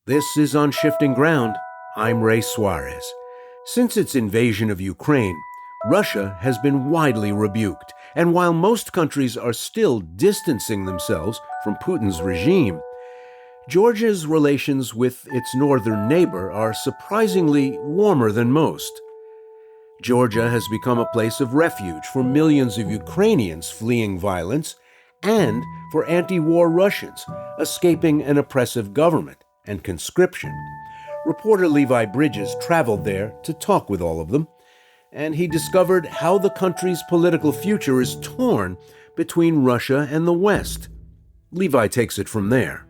This is On Shifting Ground. I'm Ray Suarez. Since its invasion of Ukraine, Russia has been widely rebuked, and while most countries are still distancing themselves from Putin's regime, Georgia's relations with its northern neighbor are surprisingly warmer than most. Georgia has become a place of refuge for millions of Ukrainians fleeing violence and for anti-war Russians escaping an oppressive government and conscription. Reporter Levi Bridges traveled there to talk with all of them, and he discovered how the country's political future is torn between Russia and the West. Levi takes it from there.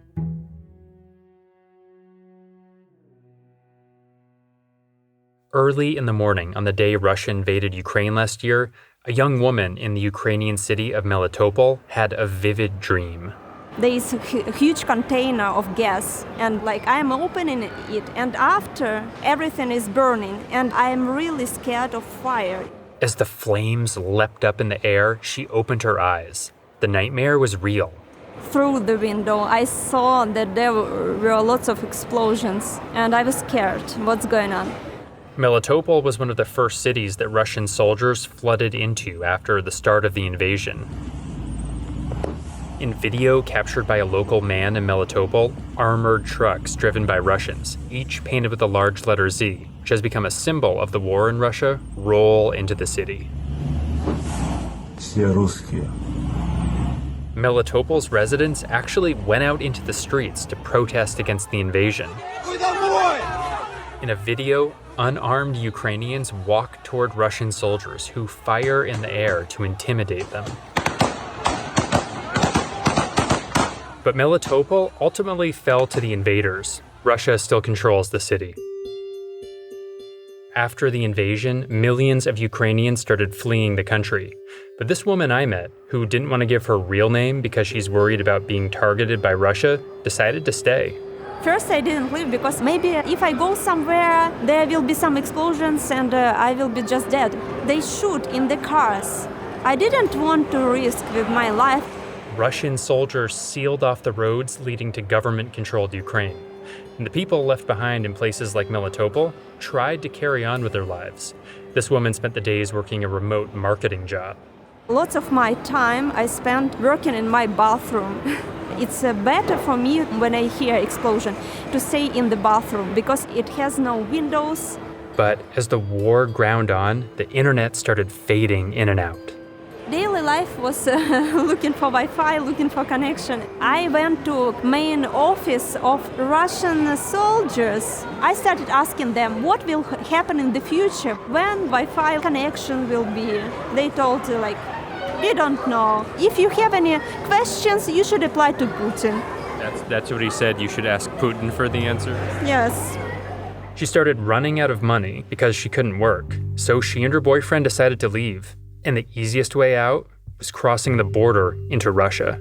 Early in the morning on the day Russia invaded Ukraine last year, a young woman in the Ukrainian city of Melitopol had a vivid dream. There is a huge container of gas, and I'm opening it, and after everything is burning, and I'm really scared of fire. As the flames leapt up in the air, she opened her eyes. The nightmare was real. Through the window, I saw that there were lots of explosions, and I was scared. What's going on? Melitopol was one of the first cities that Russian soldiers flooded into after the start of the invasion. In video captured by a local man in Melitopol, armored trucks driven by Russians, each painted with a large letter Z, which has become a symbol of the war in Russia, roll into the city. Melitopol's residents actually went out into the streets to protest against the invasion. In a video, unarmed Ukrainians walk toward Russian soldiers who fire in the air to intimidate them. But Melitopol ultimately fell to the invaders. Russia still controls the city. After the invasion, millions of Ukrainians started fleeing the country. But this woman I met, who didn't want to give her real name because she's worried about being targeted by Russia, decided to stay. First, I didn't leave because maybe if I go somewhere, there will be some explosions and I will be just dead. They shoot in the cars. I didn't want to risk with my life. Russian soldiers sealed off the roads leading to government-controlled Ukraine. And the people left behind in places like Melitopol tried to carry on with their lives. This woman spent the days working a remote marketing job. Lots of my time I spent working in my bathroom. It's better for me when I hear explosion to stay in the bathroom because it has no windows. But as the war ground on, the internet started fading in and out. Daily life was looking for Wi-Fi, looking for connection. I went to main office of Russian soldiers. I started asking them what will happen in the future, when Wi-Fi connection will be. They told we don't know. If you have any questions, you should apply to Putin. That's what he said. You should ask Putin for the answer? Yes. She started running out of money because she couldn't work. So she and her boyfriend decided to leave. And the easiest way out was crossing the border into Russia.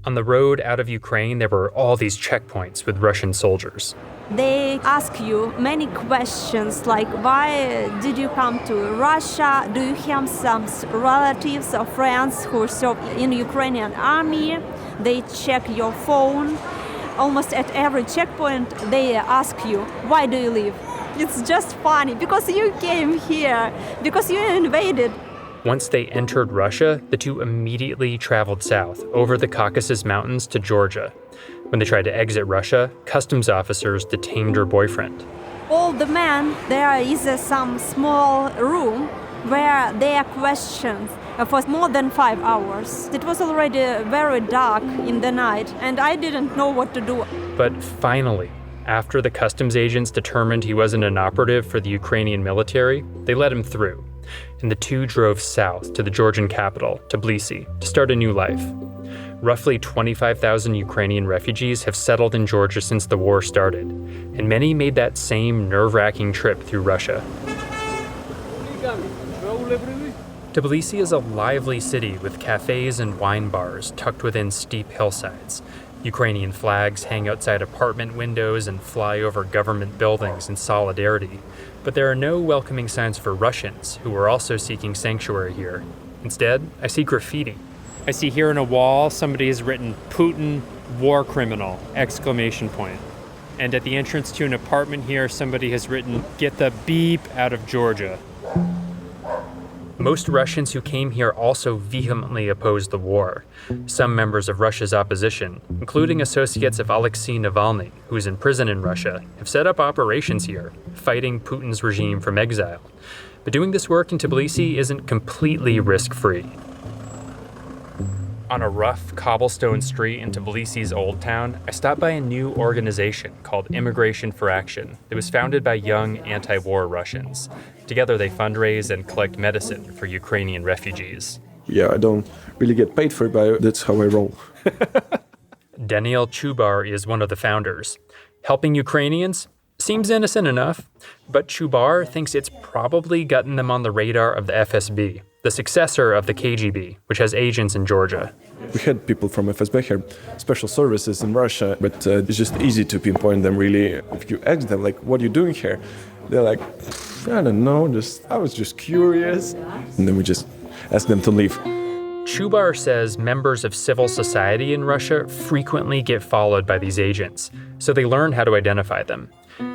On the road out of Ukraine, there were all these checkpoints with Russian soldiers. They ask you many questions like, why did you come to Russia? Do you have some relatives or friends who serve in the Ukrainian army? They check your phone. Almost at every checkpoint, they ask you, why do you leave? It's just funny, because you came here, because you invaded. Once they entered Russia, the two immediately traveled south over the Caucasus Mountains to Georgia. When they tried to exit Russia, customs officers detained her boyfriend. All the men, there is some small room where they are questioned for more than 5 hours. It was already very dark in the night, and I didn't know what to do. But finally, after the customs agents determined he wasn't an operative for the Ukrainian military, they let him through. And the two drove south to the Georgian capital, Tbilisi, to start a new life. Roughly 25,000 Ukrainian refugees have settled in Georgia since the war started, and many made that same nerve-wracking trip through Russia. Tbilisi is a lively city with cafes and wine bars tucked within steep hillsides. Ukrainian flags hang outside apartment windows and fly over government buildings in solidarity. But there are no welcoming signs for Russians who are also seeking sanctuary here. Instead, I see graffiti. I see here on a wall, somebody has written Putin, war criminal, ! And at the entrance to an apartment here, somebody has written, get the beep out of Georgia. Most Russians who came here also vehemently opposed the war. Some members of Russia's opposition, including associates of Alexei Navalny, who's in prison in Russia, have set up operations here, fighting Putin's regime from exile. But doing this work in Tbilisi isn't completely risk-free. On a rough cobblestone street in Tbilisi's Old Town, I stopped by a new organization called Immigration for Action that was founded by young anti-war Russians. Together they fundraise and collect medicine for Ukrainian refugees. Yeah, I don't really get paid for it, but that's how I roll. Daniil Chubar is one of the founders. Helping Ukrainians seems innocent enough, but Chubar thinks it's probably gotten them on the radar of the FSB, the successor of the KGB, which has agents in Georgia. We had people from FSB here, special services in Russia, but it's just easy to pinpoint them really. If you ask them, like, what are you doing here? They're like, I don't know, I was just curious. And then we just ask them to leave. Chubar says members of civil society in Russia frequently get followed by these agents, so they learn how to identify them.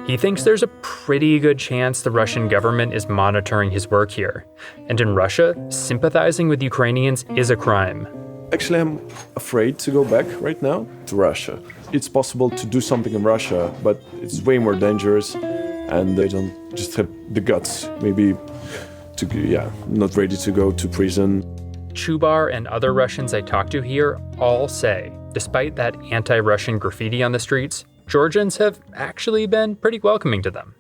He thinks there's a pretty good chance the Russian government is monitoring his work here. And in Russia, sympathizing with Ukrainians is a crime. Actually, I'm afraid to go back right now to Russia. It's possible to do something in Russia, but it's way more dangerous, and they don't just have the guts, maybe, not ready to go to prison. Chubar and other Russians I talked to here all say, despite that anti-Russian graffiti on the streets, Georgians have actually been pretty welcoming to them.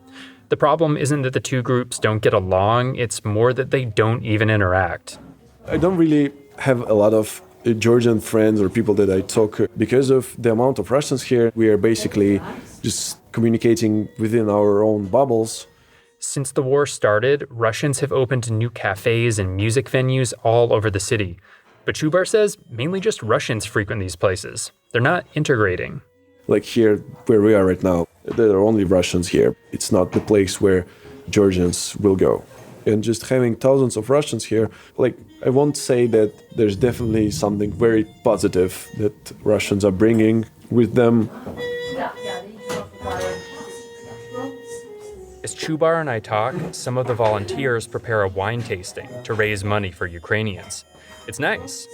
The problem isn't that the two groups don't get along, it's more that they don't even interact. I don't really have a lot of Georgian friends or people that I talk because of the amount of Russians here. We are basically just communicating within our own bubbles. Since the war started, Russians have opened new cafes and music venues all over the city. But Chubar says mainly just Russians frequent these places. They're not integrating. Like here, where we are right now, there are only Russians here. It's not the place where Georgians will go. And just having thousands of Russians here, I won't say that there's definitely something very positive that Russians are bringing with them. As Chubar and I talk, some of the volunteers prepare a wine tasting to raise money for Ukrainians. It's nice.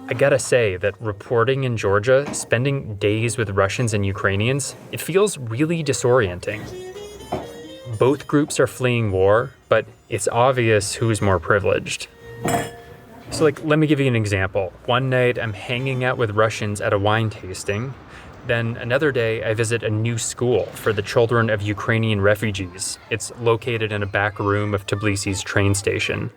I gotta say that reporting in Georgia, spending days with Russians and Ukrainians, it feels really disorienting. Both groups are fleeing war, but it's obvious who's more privileged. So let me give you an example. One night I'm hanging out with Russians at a wine tasting. Then another day I visit a new school for the children of Ukrainian refugees. It's located in a back room of Tbilisi's train station.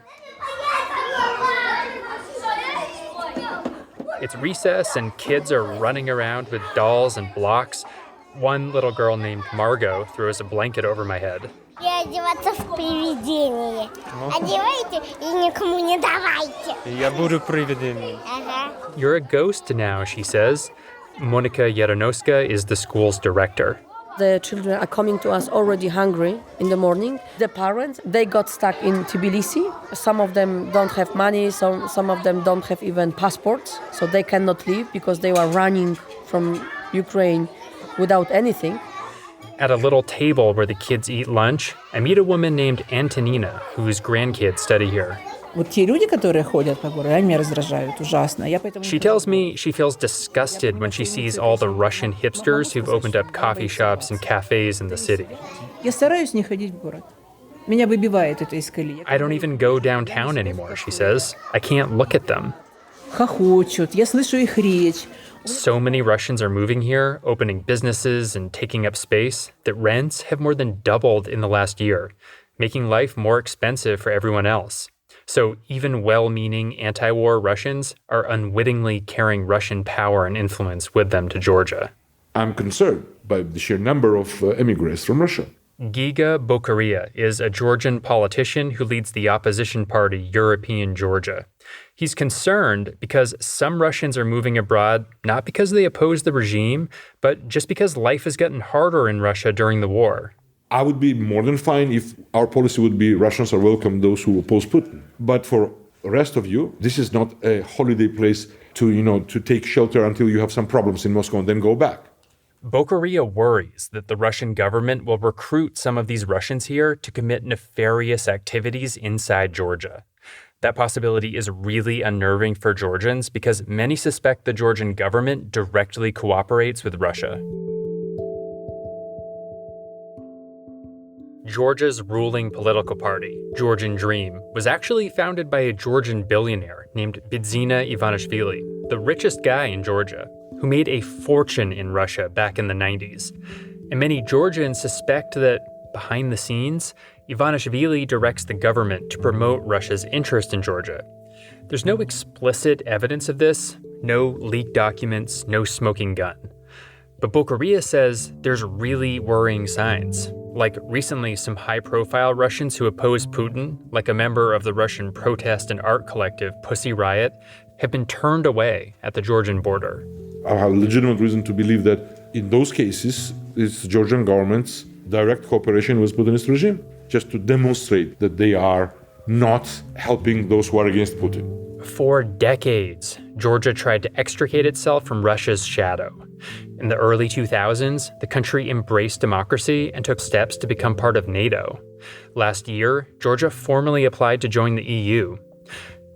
It's recess and kids are running around with dolls and blocks. One little girl named Margot throws a blanket over my head. Я одеваться в привидение. Одевайте и никому не давайте. Я буду привидением. Ага. You're a ghost now, she says. Monika Jaranowska is the school's director. The children are coming to us already hungry in the morning. The parents, they got stuck in Tbilisi. Some of them don't have money, some of them don't have even passports, so they cannot leave because they were running from Ukraine without anything. At a little table where the kids eat lunch, I meet a woman named Antonina, whose grandkids study here. Вот те люди, которые ходят по городу, они меня раздражают ужасно. She tells me she feels disgusted when she sees all the Russian hipsters who've opened up coffee shops and cafes in the city. Я стараюсь не ходить в город. Меня выбивает это из колеи. I don't even go downtown anymore, she says. I can't look at them. Хохочут, я слышу их речь. So many Russians are moving here, opening businesses and taking up space, that rents have more than doubled in the last year, making life more expensive for everyone else. So even well-meaning anti-war Russians are unwittingly carrying Russian power and influence with them to Georgia. I'm concerned by the sheer number of immigrants from Russia. Giga Bokeria is a Georgian politician who leads the opposition party European Georgia. He's concerned because some Russians are moving abroad not because they oppose the regime, but just because life has gotten harder in Russia during the war. I would be more than fine if our policy would be Russians are welcome those who oppose Putin. But for the rest of you, this is not a holiday place to take shelter until you have some problems in Moscow and then go back. Bokeria worries that the Russian government will recruit some of these Russians here to commit nefarious activities inside Georgia. That possibility is really unnerving for Georgians because many suspect the Georgian government directly cooperates with Russia. Georgia's ruling political party, Georgian Dream, was actually founded by a Georgian billionaire named Bidzina Ivanishvili, the richest guy in Georgia, who made a fortune in Russia back in the 90s. And many Georgians suspect that, behind the scenes, Ivanishvili directs the government to promote Russia's interest in Georgia. There's no explicit evidence of this, no leaked documents, no smoking gun. But Bokeria says there's really worrying signs. Like recently, some high-profile Russians who oppose Putin, like a member of the Russian protest and art collective Pussy Riot, have been turned away at the Georgian border. I have legitimate reason to believe that in those cases, it's the Georgian government's direct cooperation with Putinist regime, just to demonstrate that they are not helping those who are against Putin. For decades, Georgia tried to extricate itself from Russia's shadow. In the early 2000s, the country embraced democracy and took steps to become part of NATO. Last year, Georgia formally applied to join the EU.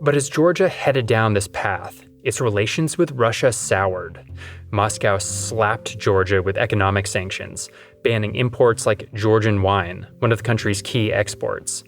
But as Georgia headed down this path, its relations with Russia soured. Moscow slapped Georgia with economic sanctions, banning imports like Georgian wine, one of the country's key exports.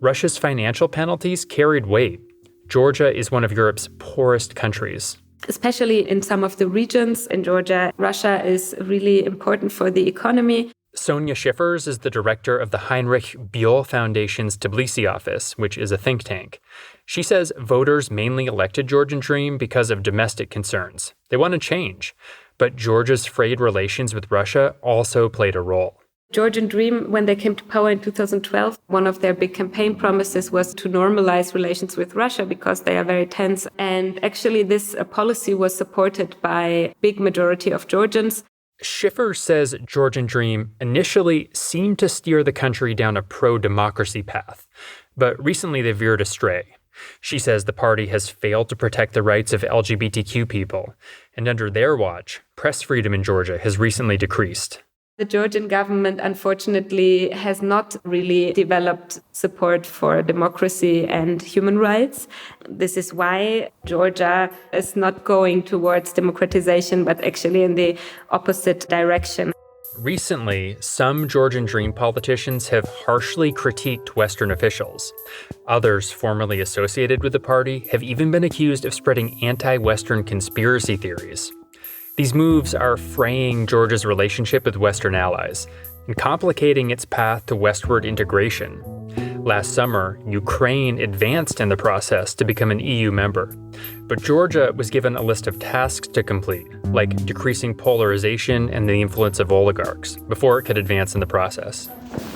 Russia's financial penalties carried weight. Georgia is one of Europe's poorest countries. Especially in some of the regions in Georgia, Russia is really important for the economy. Sonja Schiffers is the director of the Heinrich Böll Foundation's Tbilisi office, which is a think tank. She says voters mainly elected Georgian Dream because of domestic concerns. They want to change. But Georgia's frayed relations with Russia also played a role. Georgian Dream, when they came to power in 2012, one of their big campaign promises was to normalize relations with Russia because they are very tense. And actually, this policy was supported by a big majority of Georgians. Schiffers says Georgian Dream initially seemed to steer the country down a pro-democracy path, but recently they veered astray. She says the party has failed to protect the rights of LGBTQ people, and under their watch, press freedom in Georgia has recently decreased. The Georgian government, unfortunately, has not really developed support for democracy and human rights. This is why Georgia is not going towards democratization, but actually in the opposite direction. Recently, some Georgian Dream politicians have harshly critiqued Western officials. Others formerly associated with the party have even been accused of spreading anti-Western conspiracy theories. These moves are fraying Georgia's relationship with Western allies and complicating its path to westward integration. Last summer, Ukraine advanced in the process to become an EU member, but Georgia was given a list of tasks to complete, like decreasing polarization and the influence of oligarchs, before it could advance in the process.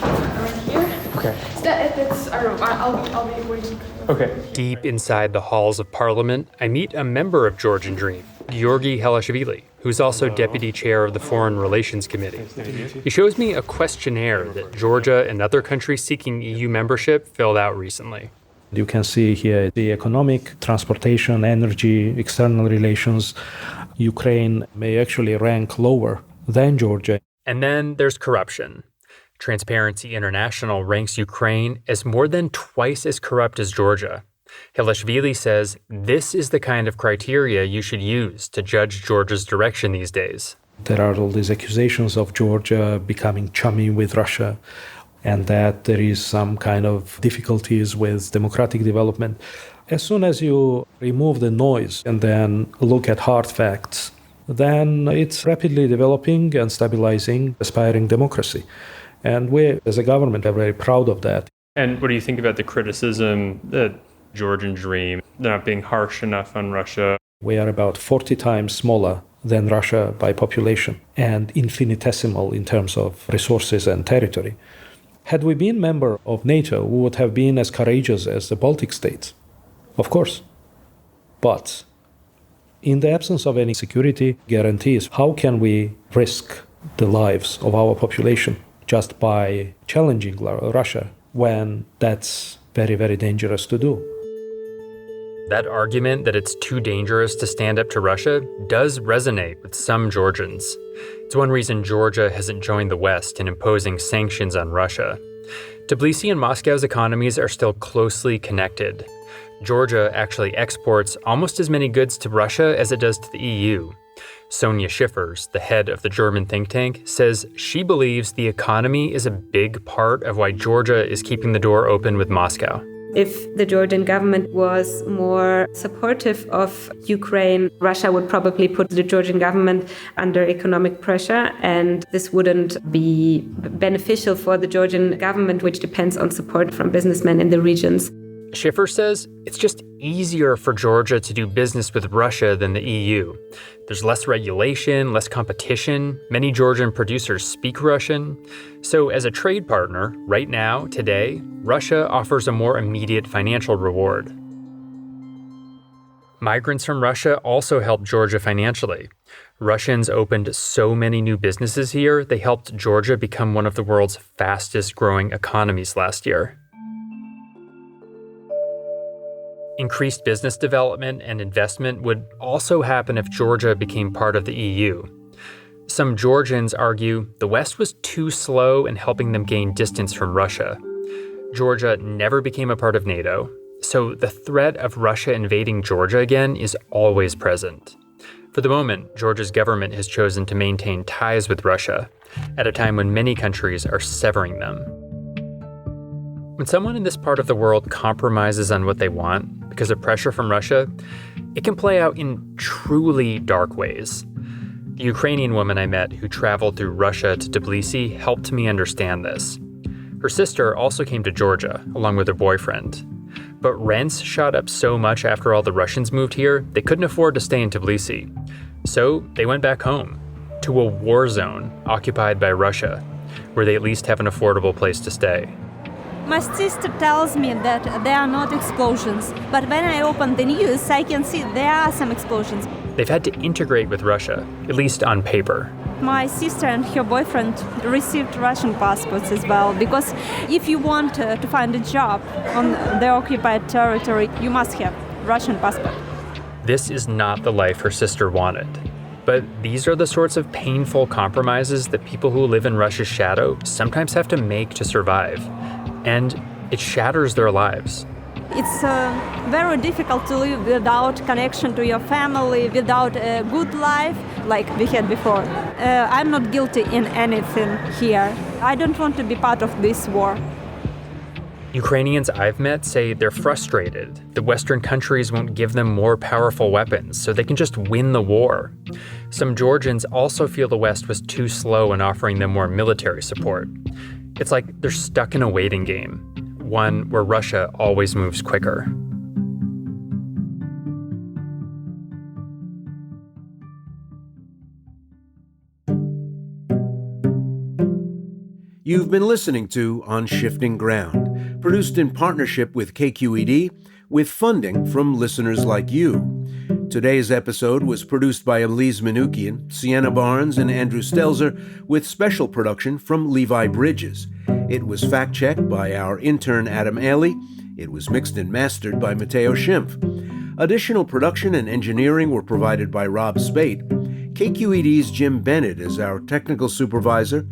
Right here? Okay. I'll be waiting. Okay. Deep inside the halls of parliament, I meet a member of Georgian Dream, Giorgi Khelashvili, who's also deputy chair of the Foreign Relations Committee. He shows me a questionnaire that Georgia and other countries seeking EU membership filled out recently. You can see here the economic, transportation, energy, external relations. Ukraine may actually rank lower than Georgia. And then there's corruption. Transparency International ranks Ukraine as more than twice as corrupt as Georgia. Khelashvili says this is the kind of criteria you should use to judge Georgia's direction these days. There are all these accusations of Georgia becoming chummy with Russia and that there is some kind of difficulties with democratic development. As soon as you remove the noise and then look at hard facts, then it's rapidly developing and stabilizing, aspiring democracy. And we, as a government, are very proud of that. And what do you think about the criticism that Georgian Dream, they're not being harsh enough on Russia? We are about 40 times smaller than Russia by population and infinitesimal in terms of resources and territory. Had we been member of NATO, we would have been as courageous as the Baltic states, of course. But in the absence of any security guarantees, how can we risk the lives of our population just by challenging Russia, when that's very, very dangerous to do. That argument that it's too dangerous to stand up to Russia does resonate with some Georgians. It's one reason Georgia hasn't joined the West in imposing sanctions on Russia. Tbilisi and Moscow's economies are still closely connected. Georgia actually exports almost as many goods to Russia as it does to the EU. Sonja Schiffers, the head of the German think tank, says she believes the economy is a big part of why Georgia is keeping the door open with Moscow. If the Georgian government was more supportive of Ukraine, Russia would probably put the Georgian government under economic pressure, and this wouldn't be beneficial for the Georgian government, which depends on support from businessmen in the regions. Schiffer says it's just easier for Georgia to do business with Russia than the EU. There's less regulation, less competition. Many Georgian producers speak Russian. So as a trade partner, right now, today, Russia offers a more immediate financial reward. Migrants from Russia also helped Georgia financially. Russians opened so many new businesses here, they helped Georgia become one of the world's fastest growing economies last year. Increased business development and investment would also happen if Georgia became part of the EU. Some Georgians argue the West was too slow in helping them gain distance from Russia. Georgia never became a part of NATO, so the threat of Russia invading Georgia again is always present. For the moment, Georgia's government has chosen to maintain ties with Russia at a time when many countries are severing them. When someone in this part of the world compromises on what they want because of pressure from Russia, it can play out in truly dark ways. The Ukrainian woman I met who traveled through Russia to Tbilisi helped me understand this. Her sister also came to Georgia, along with her boyfriend. But rents shot up so much after all the Russians moved here, they couldn't afford to stay in Tbilisi. So they went back home, to a war zone occupied by Russia, where they at least have an affordable place to stay. My sister tells me that there are not explosions, but when I open the news, I can see there are some explosions. They've had to integrate with Russia, at least on paper. My sister and her boyfriend received Russian passports as well, because if you want to find a job on the occupied territory, you must have Russian passport. This is not the life her sister wanted. But these are the sorts of painful compromises that people who live in Russia's shadow sometimes have to make to survive. And it shatters their lives. It's very difficult to live without connection to your family, without a good life like we had before. I'm not guilty in anything here. I don't want to be part of this war. Ukrainians I've met say they're frustrated that Western countries won't give them more powerful weapons so they can just win the war. Some Georgians also feel the West was too slow in offering them more military support. It's like they're stuck in a waiting game, one where Russia always moves quicker. You've been listening to On Shifting Ground, produced in partnership with KQED, with funding from listeners like you. Today's episode was produced by Elise Manukian, Sienna Barnes, and Andrew Stelzer, with special production from Levi Bridges. It was fact-checked by our intern Adam Ailey. It was mixed and mastered by Matteo Schimpf. Additional production and engineering were provided by Rob Spate. KQED's Jim Bennett is our technical supervisor.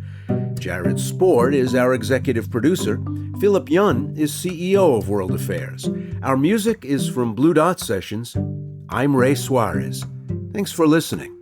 Jared Sport is our executive producer. Philip Yun is CEO of World Affairs. Our music is from Blue Dot Sessions. I'm Ray Suarez. Thanks for listening.